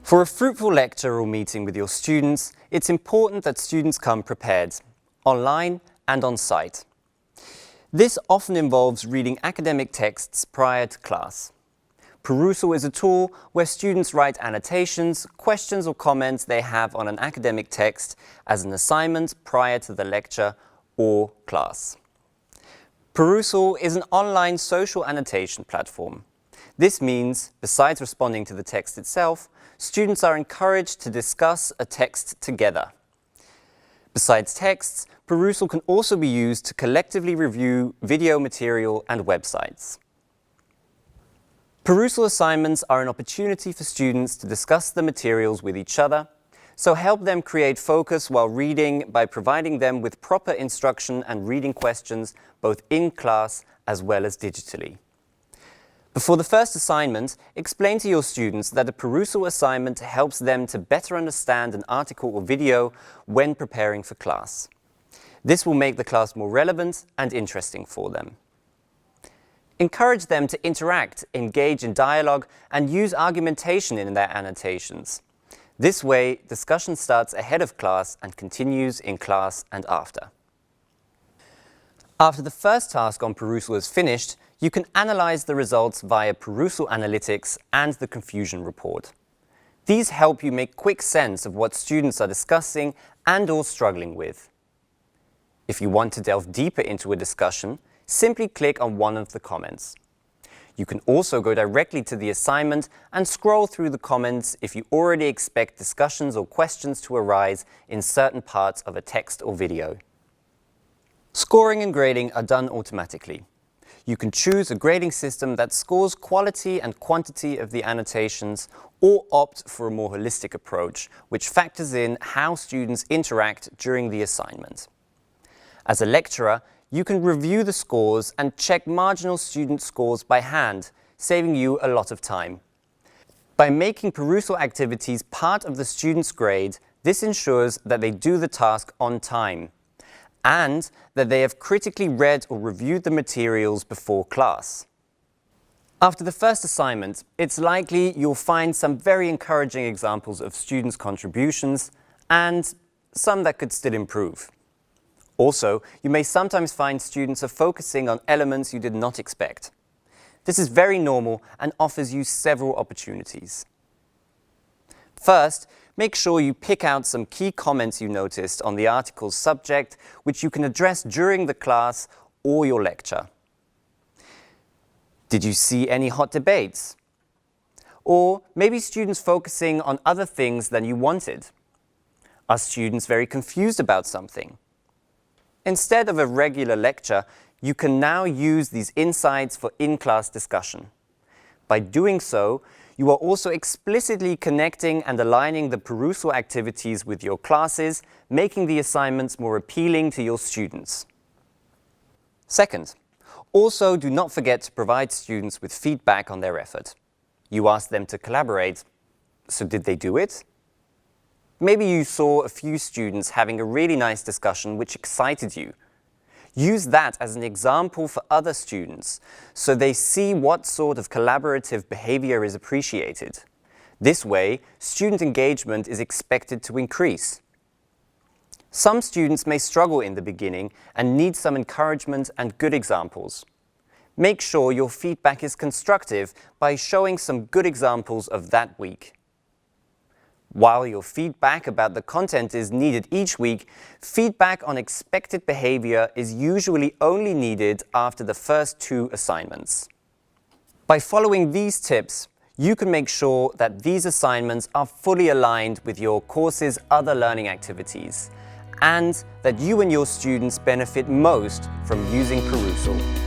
For a fruitful lecture or meeting with your students, it's important that students come prepared, online and on site. This often involves reading academic texts prior to class. Perusal is a tool where students write annotations, questions or comments they have on an academic text as an assignment prior to the lecture or class. Perusal is an online social annotation platform. This means, besides responding to the text itself, students are encouraged to discuss a text together. Besides texts, Perusal can also be used to collectively review video material and websites. Perusal assignments are an opportunity for students to discuss the materials with each other, so help them create focus while reading by providing them with proper instruction and reading questions both in class as well as digitally. Before the first assignment, explain to your students that a Perusal assignment helps them to better understand an article or video when preparing for class. This will make the class more relevant and interesting for them. Encourage them to interact, engage in dialogue, and use argumentation in their annotations. This way, discussion starts ahead of class and continues in class and after. After the first task on Perusal is finished, you can analyze the results via Perusal Analytics and the Confusion Report. These help you make quick sense of what students are discussing and/or struggling with. If you want to delve deeper into a discussion, simply click on one of the comments. You can also go directly to the assignment and scroll through the comments if you already expect discussions or questions to arise in certain parts of a text or video. Scoring and grading are done automatically. You can choose a grading system that scores quality and quantity of the annotations, or opt for a more holistic approach, which factors in how students interact during the assignment. As a lecturer, you can review the scores and check marginal student scores by hand, saving you a lot of time. By making Perusal activities part of the student's grade, this ensures that they do the task on time, and that they have critically read or reviewed the materials before class. After the first assignment, it's likely you'll find some very encouraging examples of students' contributions and some that could still improve. Also, you may sometimes find students are focusing on elements you did not expect. This is very normal and offers you several opportunities. First, make sure you pick out some key comments you noticed on the article's subject, which you can address during the class or your lecture. Did you see any hot debates? Or maybe students focusing on other things than you wanted? Are students very confused about something? Instead of a regular lecture, you can now use these insights for in-class discussion. By doing so, you are also explicitly connecting and aligning the Perusal activities with your classes, making the assignments more appealing to your students. Second, also do not forget to provide students with feedback on their effort. You asked them to collaborate, so did they do it? Maybe you saw a few students having a really nice discussion which excited you. Use that as an example for other students, so they see what sort of collaborative behavior is appreciated. This way, student engagement is expected to increase. Some students may struggle in the beginning and need some encouragement and good examples. Make sure your feedback is constructive by showing some good examples of that week. While your feedback about the content is needed each week, feedback on expected behavior is usually only needed after the first 2 assignments. By following these tips, you can make sure that these assignments are fully aligned with your course's other learning activities, and that you and your students benefit most from using Perusal.